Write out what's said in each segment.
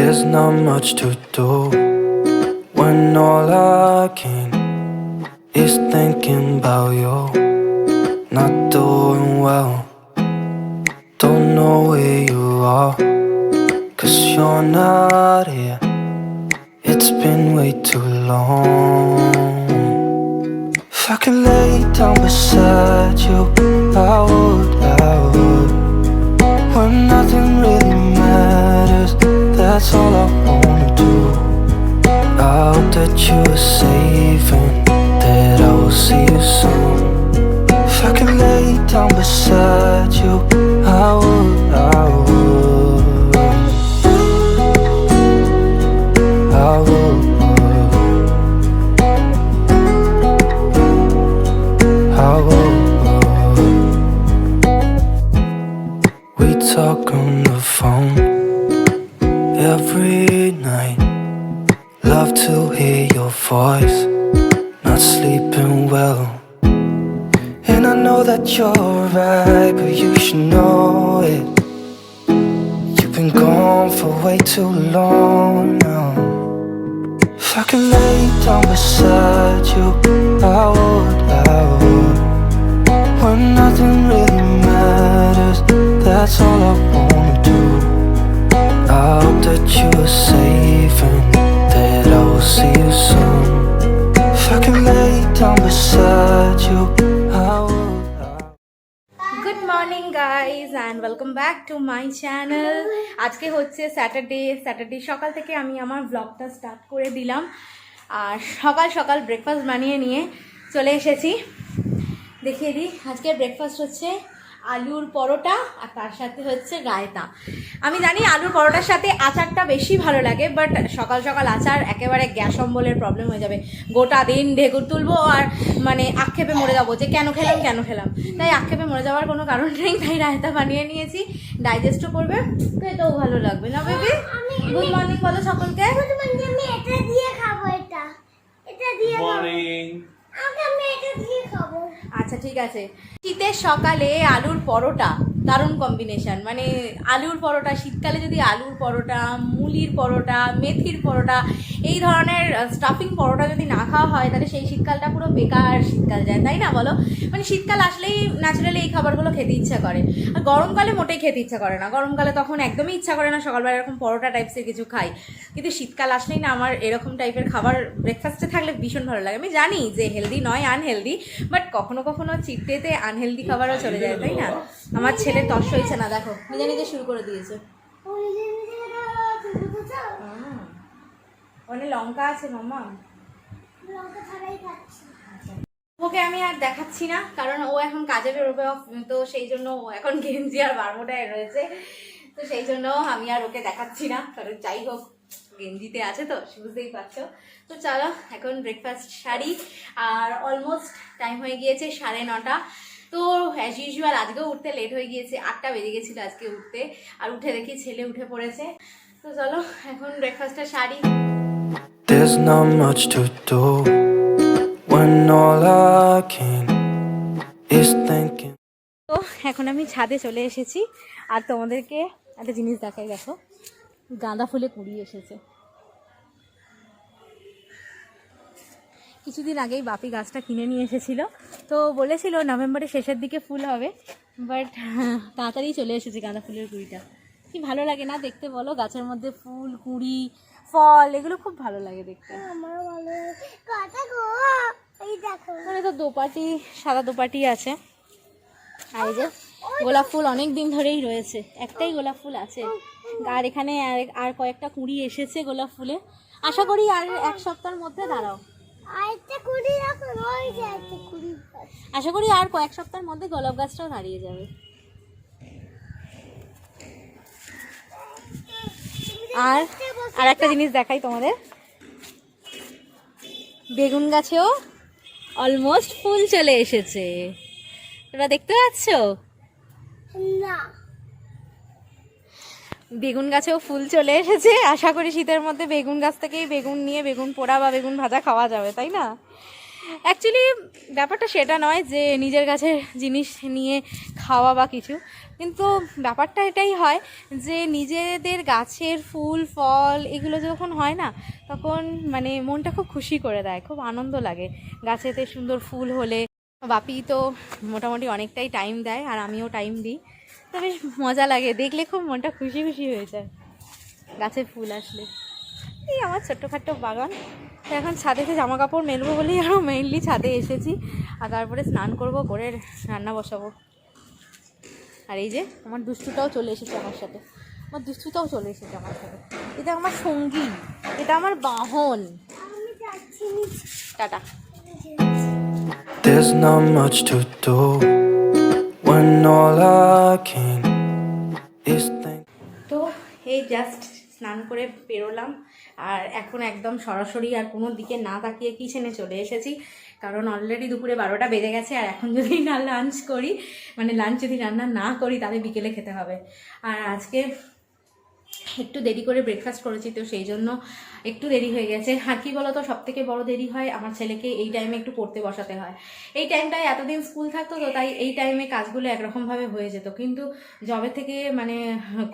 There's not much to do when all I can is thinking about you. Not doing well, don't know where you are, 'cause you're not here. It's been way too long. If I could lay down beside you, I would. When nothing really matters, that's all I wanna do. I hope that you are safe and that I will see you soon. If I could lay down beside you, I would. I would. I would. We talk on the phone every night. Love to hear your voice. Not sleeping well, and I know that you're right, but you should know it. You've been gone for way too long now. If I could lay down beside you, I would. When nothing really matters, that's all I wanna do. I hope that you are safe and that I will see you soon. If I can lay down beside you, I would. Good morning guys and welcome back to my channel. আজকে হচ্ছে Saturday সকাল থেকে আমি আমার ব্লগটা start করে দিলাম। আর সকাল সকাল ব্রেকফাস্ট বানিয়ে নিয়ে চলে এসেছি। দেখিয়ে দিই, আজকে ব্রেকফাস্ট হচ্ছে আলুর পরোটা আর তার সাথে হচ্ছে রায়তা। আমি জানি আলুর পরোটার সাথে আচারটা বেশি ভালো লাগে, বাট সকাল সকাল আচার একেবারে গ্যাস অম্বলের প্রবলেম হয়ে যাবে। গোটা দিন ঢেকুর তুলবো আর মানে আক্ষেপে মরে যাবো যে কেন খেলাম। তাই আক্ষেপে মরে যাওয়ার কোনো কারণ নেই, তাই রায়তা বানিয়ে নিয়েছি। ডাইজেস্টও করবে, তো এটাও ভালো লাগবে না বেবি? গুড মর্নিং বলো সকলকে। Good morning. আমি এটা দিয়ে খাবো, এটা দিয়ে মর্নিং। আমি এটা দিয়ে খাবো। আচ্ছা ঠিক আছে। শীতের সকালে আলুর পরোটা দারুণ কম্বিনেশন। মানে আলুর পরোটা, শীতকালে যদি আলুর পরোটা, মুলির পরোটা, মেথির পরোটা, এই ধরনের স্টাফিং পরোটা যদি না খাওয়া হয়, তাহলে সেই শীতকালটা পুরো বেকার শীতকাল যায়, তাই না বলো? মানে শীতকাল আসলেই ন্যাচারালি এই খাবারগুলো খেতে ইচ্ছা করে, আর গরমকালে মোটেই খেতে ইচ্ছা করে না। গরমকালে তখন একদমই ইচ্ছা করে না সকালবেলা এরকম পরোটা টাইপসের কিছু খাই, কিন্তু শীতকাল আসলেই না আমার এরকম টাইপের খাবার ব্রেকফাস্টে থাকলে ভীষণ ভালো লাগে। আমি জানি যে হেলদি নয়, আনহেলদি, বাট কখনো কখনো চিপটেতে আনহেলদি খাবারও চলে যায়, তাই না? আমার ছেলে তস হয়েছে না, দেখো নিজে শুরু করে দিয়েছে। অনেক লঙ্কা আছে মাম্মা, লঙ্কা ছাড়াই খাচ্ছি। ওকে আমি আর দেখাচ্ছি না, কারণ ও এখন কাজে বেরোবে, তো সেই জন্য ও এখন গেঞ্জি আর বারমোটায় রয়েছে, তো সেই জন্য আমি আর ওকে দেখাচ্ছি না। কারণ যাই হোক গেঞ্জিতে আছে তো, বুঝতেই পারছো। তো চলো এখন ব্রেকফাস্ট সারি। আর অলমোস্ট টাইম হয়ে গিয়েছে 9:30। তো অ্যাজ ইউজুয়াল আজকেও উঠতে লেট হয়ে গিয়েছে, 8টা বেজে গেছিলো আজকে উঠতে। আর উঠে দেখি ছেলে উঠে পড়েছে। তো চলো এখন ব্রেকফাস্টটা সারি। There's not much to do when all I can is thinking. তো এখন আমি ছাদে চলে এসেছি, আর তোমাদেরকে একটা জিনিস দেখাই। দেখো গাঁদা ফুলে কুড়ি এসেছে। কিছুদিন আগেই বাপি গাছটা কিনে নিয়ে এসেছিল, তো বলেছিল নভেম্বরের শেষের দিকে ফুল হবে, বাট তাড়াতাড়ি চলে এসেছে গাঁদা ফুলের কুড়িটা। কি ভালো লাগে না দেখতে বলো? গাছের মধ্যে ফুল, কুড়ি, ফল, এগুলো খুব ভালো লাগে দেখতে। আমারও ভালো লাগে। কথা গো, এই দেখো। মানে তো দোপাটি, সাদা দোপাটি আছে। আর এই যে গোলাপ ফুল অনেক দিন ধরেই রয়েছে, একটাই গোলাপ ফুল আছে। আর এখানে আর কয়েকটা কুড়ি এসেছে গোলাপ ফুলে। আশা করি আর 1 সপ্তাহের মধ্যে দাঁড়াও, আরেকটা কুড়ি রাখো, ওই যে একটা কুড়ি। আশা করি আর কয়েক সপ্তাহের মধ্যে গোলাপ গাছটাও দাঁড়িয়ে যাবে। আর একটা জিনিস দেখাই তোমাদের, বেগুন গাছেও অলমোস্ট ফুল চলে এসেছে। তোমরা দেখতে পাচ্ছ? না, বেগুন গাছেও ফুল চলে এসেছে। আশা করি শীতের মধ্যে বেগুন গাছ থেকেই বেগুন নিয়ে বেগুন পোড়া বা বেগুন ভাজা খাওয়া যাবে, তাই না? অ্যাকচুয়ালি ব্যাপারটা সেটা নয় যে নিজের কাছে জিনিস নিয়ে খাওয়া বা কিছু, কিন্তু ব্যাপারটা এটাই হয় যে নিজেদের গাছের ফুল ফল এগুলো যখন হয় না, তখন মানে মনটা খুব খুশি করে দেয়, খুব আনন্দ লাগে। গাছেতে সুন্দর ফুল হলে বাপি তো মোটামুটি অনেকটাই টাইম দেয় আর আমিও টাইম দিই, তো বেশ মজা লাগে, দেখলে খুব মনটা খুশি খুশি হয়ে যায় গাছে ফুল আসলে। এই আমার ছোট্টখাট্ট বাগান। তো এখন ছাদেতে জামা কাপড় মেলবো বলেই আরও মেইনলি ছাদে এসেছি, আর তারপরে স্নান করব, করে রান্না বসাবো। আর এই যে আমার দুষ্টুটাও চলে এসেছে আমার সাথে, আমার দুষ্টুটাও চলে এসেছে আমার সাথে। এটা আমার সঙ্গী, এটা আমার বাহন। আমি যাচ্ছি নিচে। Tata. There's not much to do when all I can is think. তো এই জাস্ট স্নান করে বেরোলাম, আর এখন একদম সরাসরি আর কোনো দিকে না তাকিয়ে কিচেনে চলে এসেছি, কারণ অলরেডি দুপুরে 12টা বেজে গেছে। আর এখন যদি না লাঞ্চ করি, মানে লাঞ্চ যদি রান্না না করি, তাহলে বিকেলে খেতে হবে। আর আজকে একটু দেরি করে ব্রেকফাস্ট করেছি, তো সেই জন্য একটু দেরি হয়ে গেছে। আর কি বলতো, সব থেকে বড় দেরি হয় আমার ছেলেকে এই টাইমে একটু পড়তে বসাতে হয়। এই টাইমটায় এতদিন স্কুল থাকতো, তো তাই এই টাইমে কাজগুলো একরকমভাবে হয়ে যেত, কিন্তু যবে থেকে মানে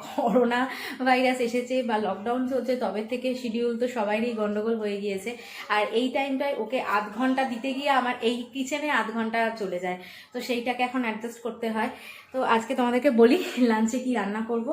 করোনা ভাইরাস এসেছে বা লকডাউন চলছে, তবে থেকে শিডিউল তো সবারই গন্ডগোল হয়ে গিয়েছে। আর এই টাইমটায় ওকে আধ ঘন্টা দিতে গিয়ে আমার এই কিচেনে আধ ঘন্টা চলে যায়, তো সেইটাকে এখন অ্যাডজাস্ট করতে হয়। তো আজকে তোমাদেরকে বলি লাঞ্চে কি রান্না করব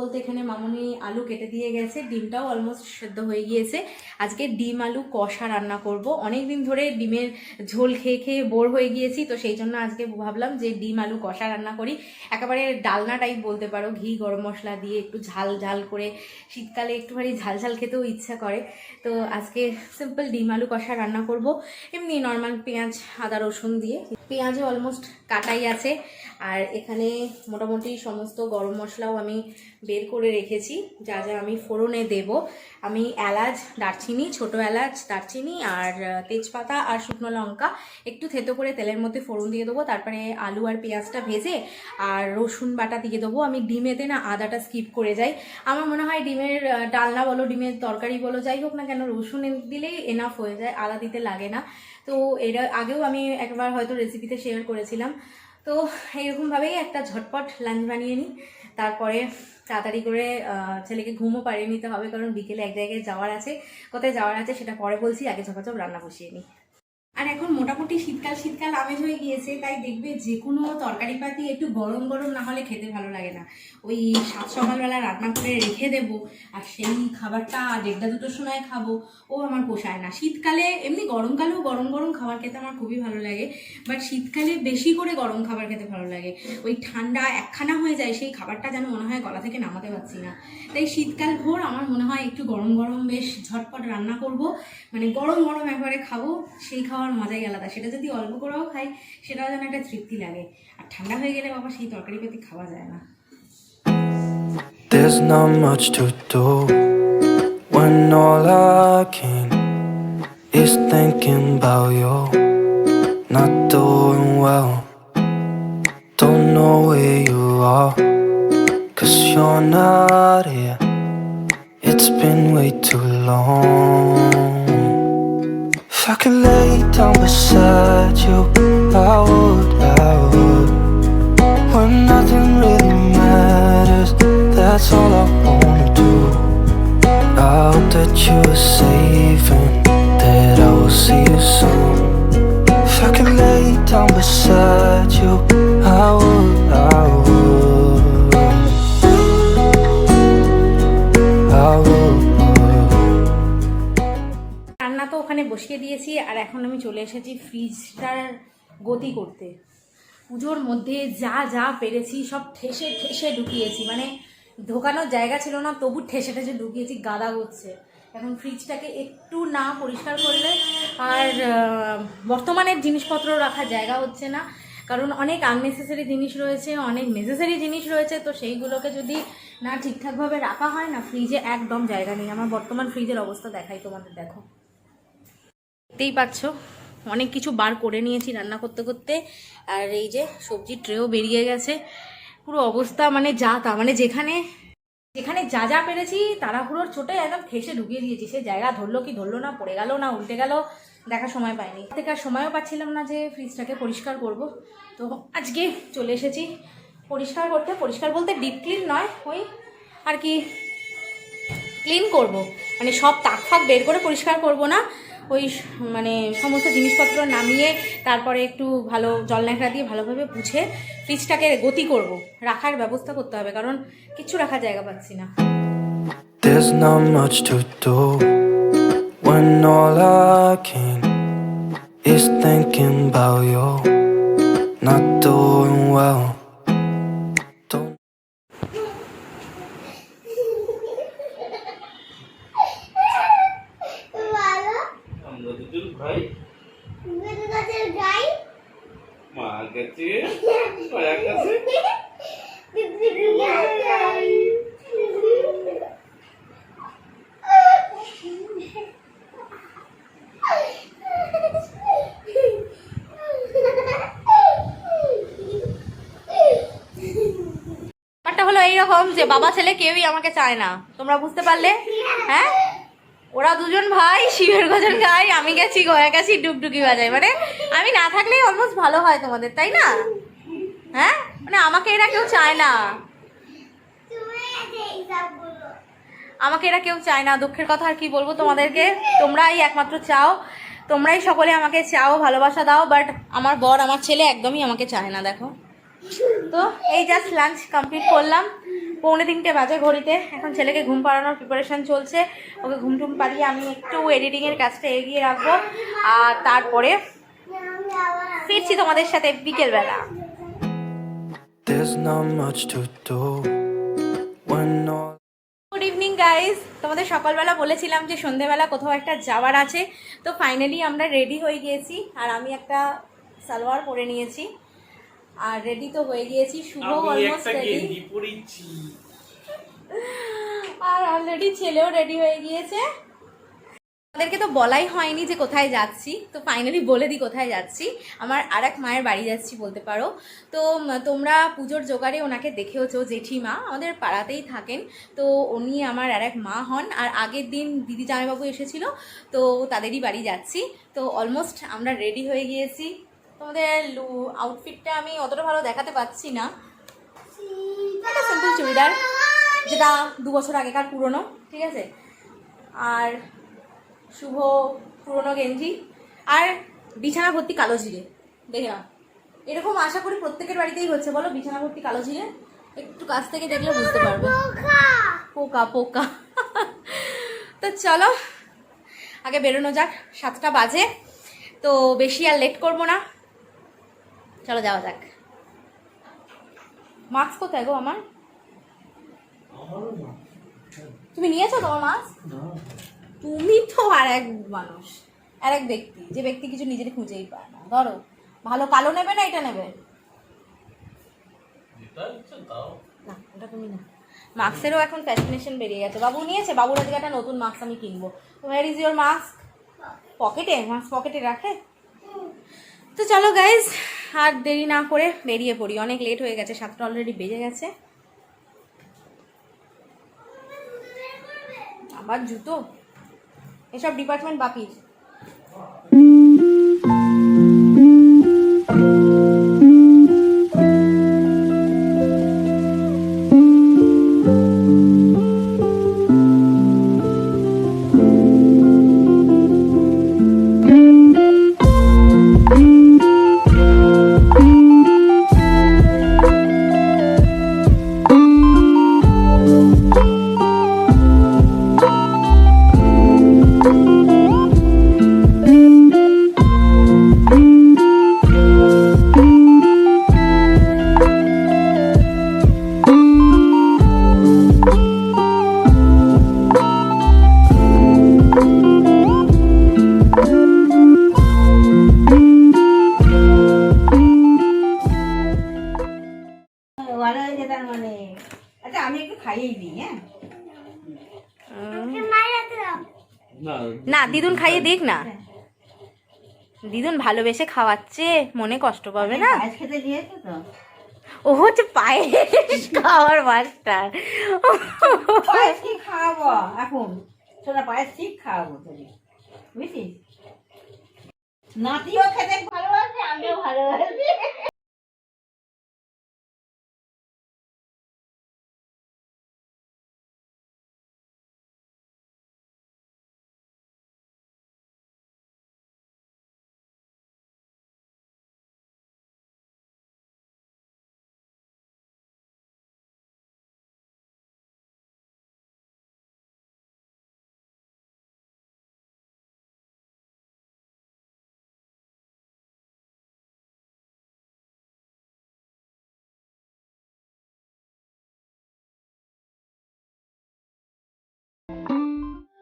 বলতে, এখানে মামুনি আলু কেটে দিয়ে গেছে, ডিমটাও অলমোস্ট সেদ্ধ হয়ে গিয়েছে। আজকে ডিম আলু কষা রান্না করব। অনেক দিন ধরে ডিমের ঝোল খেয়ে খেয়ে বোর হয়ে গিয়েছি, তো সেই জন্য আজকে ভাবলাম যে ডিম আলু কষা রান্না করি। একেবারে ডালনা টাইপ বলতে পারো, ঘি গরম মশলা দিয়ে একটু ঝাল ঝাল করে, শীতকালে একটুখানি ঝাল ঝাল খেতেও ইচ্ছা করে। তো আজকে সিম্পল ডিম আলু কষা রান্না করব, এমনি নর্মাল পেঁয়াজ আদা রসুন দিয়ে। পেঁয়াজও অলমোস্ট কাটাই আছে, আর এখানে মোটামুটি সমস্ত গরম মশলাও আমি বের করে রেখেছি, যা যা আমি ফোড়নে দেব। আমি এলাচ, দারচিনি, ছোটো এলাচ, দারচিনি আর তেজপাতা আর শুকনো লঙ্কা একটু থেতো করে তেলের মধ্যে ফোড়ন দিয়ে দেবো। তারপরে আলু আর পেঁয়াজটা ভেজে আর রসুন বাটা দিয়ে দেবো। আমি ডিমেতে না আদাটা স্কিপ করে যাই। আমার মনে হয় ডিমের ডালনা বলো, ডিমের তরকারি বলো, যাই হোক না কেন, রসুন দিলেই এনাফ হয়ে যায়, আদা দিতে লাগে না। তো এটা আগেও আমি একবার হয়তো রেসিপিতে শেয়ার করেছিলাম। তো এইরকমভাবেই একটা ঝটপট লাঞ্চ বানিয়ে নিই, তারপরে তাড়াতাড়ি করে ছেলেকে ঘুমও পাড়িয়ে নিতে হবে, কারণ বিকেলে এক জায়গায় যাওয়ার আছে। কোথায় যাওয়ার আছে সেটা পরে বলছি, আগে ঝপাঝপ রান্না বসিয়ে নিই। আর এখন মোটামুটি শীতকাল শীতকাল আমেজ হয়ে গিয়েছে, তাই দেখবে যে কোনো তরকারি পাতি একটু গরম গরম না হলে খেতে ভালো লাগে না। ওই সাত সকালবেলা রান্না করে রেখে দেবো আর সেই খাবারটা 1:30-2টোর সময় খাবো, ও আমার পোষায় না। শীতকালে এমনি গরমকালেও গরম গরম খাবার খেতে আমার খুবই ভালো লাগে, বাট শীতকালে বেশি করে গরম খাবার খেতে ভালো লাগে। ওই ঠান্ডা একখানা হয়ে যায়, সেই খাবারটা যেন মনে হয় গলা থেকে নামাতে পারছি না। তাই শীতকাল ভোর আমার মনে হয় একটু গরম গরম বেশ ঝটপট রান্না করব, মানে গরম গরম একবারে খাবো, সেই খাওয়ার মজাই আলাদা। সেটা যদি অল্প করেও খাই, সেটাও যেন একটা তৃপ্তি লাগে। আর ঠান্ডা হয়ে গেলে বাবা সেই তরকারি পাতি খাওয়া যায় না। There's not much to do when all I can is thinking about you. Not doing well, don't know where you are, 'cause you're not here. It's been way too long. If I could lay down beside you, I would, when nothing really matters, that's all I wanna do. I hope that you are safe and that I will see you soon. If I could lay down beside you, I would, I would, I would. রান্না তো ওখানে বসিয়ে দিয়েছি, আর এখন আমি চলে এসেছি ফ্রিজটার গতি করতে। পুজোর মধ্যে যা যা পেরেছি সব ঠেসে ঠেসে ঢুকিয়েছি, মানে ঢোকানোর জায়গা ছিল না, তবু ঠেসে ঠেসে ঢুকিয়েছি, গাদা হচ্ছে। এখন ফ্রিজটাকে একটু না পরিষ্কার করলে আর বর্তমানের জিনিসপত্র রাখার জায়গা হচ্ছে না, কারণ অনেক আননেসেসারি জিনিস রয়েছে, অনেক নেসেসারি জিনিস রয়েছে। তো সেইগুলোকে যদি না ঠিকঠাকভাবে রাখা হয় না, ফ্রিজে একদম জায়গা নেই। আমার বর্তমান ফ্রিজের অবস্থা দেখাই তোমাদের, দেখো, দেখতেই পাচ্ছ, অনেক কিছু বার করে নিয়েছি রান্না করতে করতে। আর এই যে সবজির ট্রেও বেরিয়ে গেছে, পুরো অবস্থা মানে যা তা, মানে যেখানে যেখানে যা যা পেরেছি তাড়াহুড়োর চোটে একদম ঠেসে ঢুকিয়ে দিয়েছি। সে জায়গা ধরলো কি ধরলো না, পড়ে গেল না উল্টে গেল, দেখার সময় পাইনি। থেকে আর সময়ও পাচ্ছিলাম না যে ফ্রিজটাকে পরিষ্কার করব। তো আজকে চলে এসেছি পরিষ্কার করতে। পরিষ্কার বলতে ডিপ ক্লিন নয়, ওই আর কি ক্লিন করব, মানে সব তাক ফাক বের করে পরিষ্কার করব না, ওই মানে সমস্ত জিনিসপত্র নামিয়ে তারপরে একটু ভালো জল ন্যাকড়া দিয়ে ভালোভাবে মুছে ফ্রিজটাকে গতি করব, রাখার ব্যবস্থা করতে হবে, কারণ কিচ্ছু রাখার জায়গা পাচ্ছি না। There's not much to do when all I can is thinking about you not doing well. Don't ভালো আমরা দুজন ভাই মেরে গাছের গাই মার কাছে মায়ের কাছে পিপিলি গাই ব্যাপারটা হলো এইরকম যে বাবা ছেলে কেউই আমাকে চায় না, তোমরা বুঝতে পারলে? হ্যাঁ, ওরা দুজন ভাই শিবের গজন গাই, আমি গেছি গয়া গেছি ডুবডুকি বাজাই, মানে আমি না থাকলেই অলমোস্ট ভালো হয় তোমাদের, তাই না? হ্যাঁ, মানে আমাকে এরা কেউ চায় না, তুমি আছে এইসব বলো আমাকে এরা কেউ চায় না। দুঃখের কথা আর কি বলবো তোমাদেরকে, তোমরাই একমাত্র চাও, তোমরাই সকলে আমাকে চাও, ভালোবাসা দাও, বাট আমার বর আমার ছেলে একদমই আমাকে চায় না। দেখো তো এই জাস্ট লাঞ্চ কমপ্লিট করলাম, 2:45 বাজে ঘড়িতে। এখন ছেলেকে ঘুম পাড়ানোর প্রিপারেশন চলছে, ওকে ঘুম টুম পাড়িয়ে আমি একটু এডিটিংয়ের কাজটা এগিয়ে রাখবো, আর তারপরে আমি আবার ফিরছি তোমাদের সাথে বিকেলবেলা। There's not much to do when all good evening guys, তোমাদের সকালবেলা বলেছিলাম যে সন্ধেবেলা কোথাও একটা যাওয়ার আছে, তো ফাইনালি আমরা রেডি হয়ে গিয়েছি, আর আমি একটা সালোয়ার পরে নিয়েছি আর রেডি তো হয়ে গিয়েছি। শুভ আমি অলমোস্ট একটা রেডি, গেঞ্জি পরেছি। আর অলরেডি ছেলেও রেডি হয়ে গিয়েছে। আমাদেরকে তো বলাই হয়নি যে কোথায় যাচ্ছি, তো ফাইনালি বলে দিই কোথায় যাচ্ছি। আমার আর এক মায়ের বাড়ি যাচ্ছি বলতে পারো। তো তোমরা পুজোর জোগাড়ে ওনাকে দেখেওছো, জেঠিমা আমাদের পাড়াতেই থাকেন, তো উনি আমার আর এক মা হন। আর আগের দিন দিদি জামাইবাবু এসেছিল, তো তাদেরই বাড়ি যাচ্ছি। তো অলমোস্ট আমরা রেডি হয়ে গিয়েছি। তোমাদের আউটফিটটা আমি অতটা ভালো দেখাতে পাচ্ছি না, একটা সিম্পল চুড়িদার, যেটা 2 বছর আগেকার পুরনো, ঠিক আছে, আর শুভ পুরনো গেঞ্জি, আর বিছানা ভর্তি কালো জিরে। দেখে না, এরকম আশা করি প্রত্যেকের বাড়িতেই হচ্ছে, বলো, বিছানা ভর্তি কালো জিরে। একটু কাছ থেকে দেখলে বুঝতে পারবে, পোকা পোকা। তো চলো আগে বেরোনো যাক, 7টা বাজে, তো বেশি আর লেট করবো না, চলো যাওয়া যাক। মাস্ক কোথায় গো আমার? তুমি নিয়েছো তোমার মাস্ক? তুমি তো আর এক মানুষ, আর এক ব্যক্তি, যে ব্যক্তি কিছু নিজের খুঁজেই পায় না। ধরো, ভালো কালো নেবে না এটা নেবে? না, ওটা তুমি না। মাস্কেরও এখন ফ্যাশনেশন বেরিয়ে গেছে। বাবু নিয়েছে, বাবুর আজকে একটা নতুন মাস্ক আমি কিনবো। Where is your mask? পকেটে? মাস্ক পকেটে রাখে? তো চলো গাইজ, আর দেরি না করে বেরিয়ে পড়ি, অনেক লেট হয়ে গেছে, 7টা অলরেডি বেজে গেছে। আবার জুতো, এসব ডিপার্টমেন্ট বাকি। না, দিদুন খাইয়ে দিক না, দিদুন ভালোবেসে খাওয়াচ্ছে, মনে কষ্ট পাবে না। ও হচ্ছে পায়েস খাওয়ার মাস্টার। পায়েস কি খাওয়াবো এখন? সোনা পায়েস ঠিক খাওয়াবো তোকে, বুঝছিস? নাতিও খেতে ভালোবাসে, আমিও ভালোবাসি।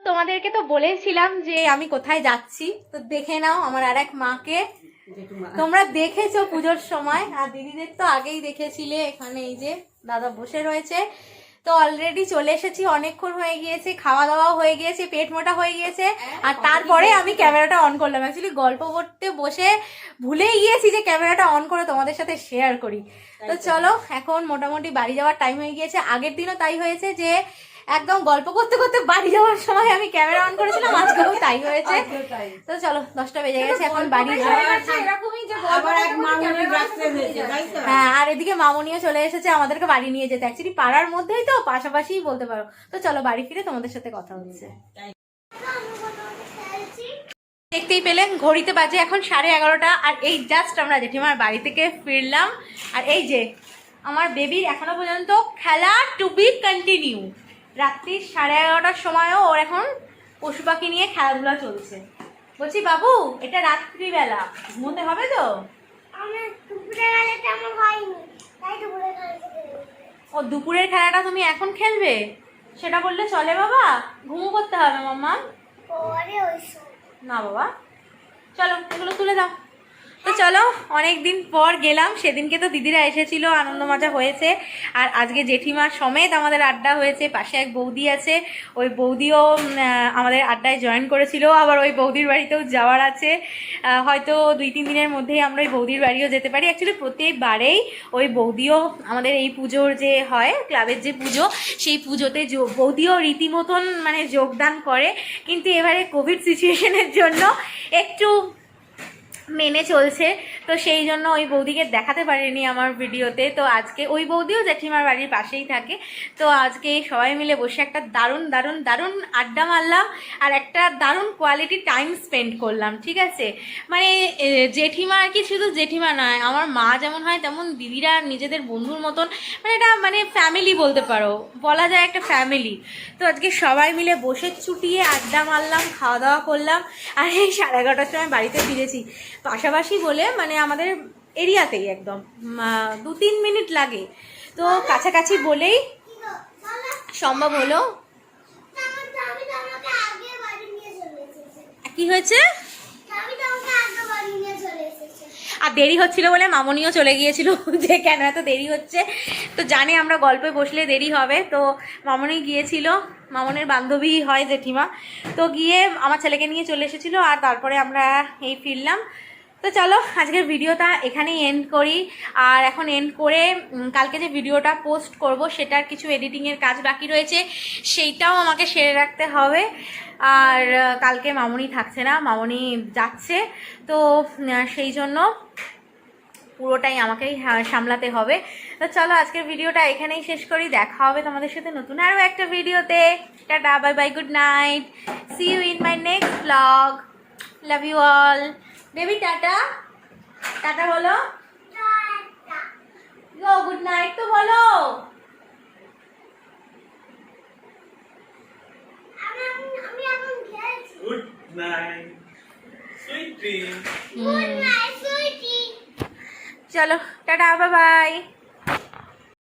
তোমাদেরকে তো বলেছিলাম যে আমি কোথায় যাচ্ছি, তো দেখে নাও আমার আর এক মাকে। তোমরা দেখেছো পুজোর সময়, আর দিদিদের তো আগেই দেখেছিলে। এখানে এই যে দাদা বসে রয়েছে। তো অলরেডি চলে এসেছি, অনেকক্ষণ হয়ে গিয়েছে, খাওয়া দাওয়া হয়ে গিয়েছে, পেট মোটা হয়ে গিয়েছে। আর তারপরে আমি ক্যামেরাটা অন করলাম। অ্যাকচুয়ালি গল্প করতে বসে ভুলেই গিয়েছি যে ক্যামেরাটা অন করে তোমাদের সাথে শেয়ার করি। তো চলো, এখন মোটামুটি বাড়ি যাওয়ার টাইম হয়ে গিয়েছে। আগের দিনও তাই হয়েছে যে একদম গল্প করতে করতে বাড়ি যাওয়ার সময় আমি ক্যামেরা অন করেছিলাম, আজকেও তাই হয়েছে। তো চলো, 10টা বেজে গেছে, এখন বাড়ি যাওয়া। হ্যাঁ, আর এদিকে মামনিও চলে এসেছে আমাদেরকে বাড়ি নিয়ে যেতে। অ্যাকচুয়ালি পাড়ার মধ্যেই তো, পাশাপাশিই বলতে পারো। তো চলো বাড়ি ফিরে তোমাদের সাথে কথা হচ্ছে। দেখতেই পেলেন ঘড়িতে বাজে এখন 11:30, আর এই জাস্ট আমরা জেঠিমার বাড়ি থেকে ফিরলাম। আর এই যে আমার বেবির এখনো পর্যন্ত খেলা টু বি কন্টিনিউ। রাত্রি 11:30টার সময়ও ওর এখন পশু পাখি নিয়ে খেলাধুলা চলছে। বলছি বাবু, এটা রাত্রিবেলা, ঘুমোতে হবে তো? ও দুপুরের খেলাটা তুমি এখন খেলবে, সেটা বললে চলে বাবা? ঘুমো করতে হবে মাম্মা। না বাবা, চলো এগুলো তুলে দাও। তো চলো, অনেক দিন পর গেলাম। সেদিনকে তো দিদিরা এসেছিল, আনন্দ মজা হয়েছে। আর আজকে জেঠিমা সমেত আমাদের আড্ডা হয়েছে। পাশে এক বৌদি আছে, ওই বৌদিও আমাদের আড্ডায় জয়েন করেছিল। আবার ওই বৌদির বাড়িতেও যাওয়ার আছে, হয়তো 2-3 দিনের মধ্যেই আমরা ওই বৌদির বাড়িও যেতে পারি। অ্যাকচুয়ালি প্রত্যেকবারেই ওই বৌদিও আমাদের এই পুজোর যে হয়, ক্লাবের যে পুজো, সেই পুজোতে বৌদিও রীতিমতন মানে যোগদান করে। কিন্তু এবারে কোভিড সিচুয়েশনের জন্য একটু মেনে চলছে, তো সেই জন্য ওই বৌদিকে দেখাতে পারিনি আমার ভিডিওতে। তো আজকে ওই বৌদিও জেঠিমার বাড়ির পাশেই থাকে। তো আজকে সবাই মিলে বসে একটা দারুণ দারুণ দারুণ আড্ডা মারলাম, আর একটা দারুণ কোয়ালিটি টাইম স্পেন্ড করলাম। ঠিক আছে, মানে জেঠিমা আর কি শুধু জেঠিমা নয়, আমার মা যেমন হয় তেমন দিদিরা নিজেদের বন্ধুর মতন, মানে এটা মানে ফ্যামিলি বলতে পারো, বলা যায় একটা ফ্যামিলি। তো আজকে সবাই মিলে বসে চুটিয়ে আড্ডা মারলাম, খাওয়া দাওয়া করলাম। আর এই 11:30টার সময় বাড়িতে ফিরেছি। পাশাপাশি বলে মানে আমাদের এরিয়াতেই একদম 2-3 মিনিট লাগে, তো কাছাকাছি বলেই সম্ভব হলো। কি হয়েছে? আর দেরি হচ্ছিল বলে মামনিও চলে গিয়েছিল যে কেন এত দেরি হচ্ছে। তো জানে আমরা গল্পে বসলে দেরি হবে, তো মামনি গিয়েছিল, মামনের বান্ধবী হয় জেঠিমা। তো গিয়ে আমার ছেলেকে নিয়ে চলে এসেছিল, আর তারপরে আমরা এই ফিরলাম। তো চলো আজকের ভিডিওটা এখানেই এন্ড করি। আর এখন এন্ড করে কালকে যে ভিডিওটা পোস্ট করব সেটার কিছু এডিটিংয়ের কাজ বাকি রয়েছে, সেইটাও আমাকে সেরে রাখতে হবে। আর কালকে মামনি থাকছে না, মামনি যাচ্ছে, তো সেই জন্য পুরোটাই আমাকেই সামলাতে হবে। তো চলো আজকের ভিডিওটা এখানেই শেষ করি। দেখা হবে তোমাদের সাথে নতুন আরও একটা ভিডিওতে। Tata, bye bye, good night, see you in my next blog, love you all. Baby tata, tata বলো, গুড নাইট তো বলো। Good night, sweet dream. চলো টাটা, বাই বাই।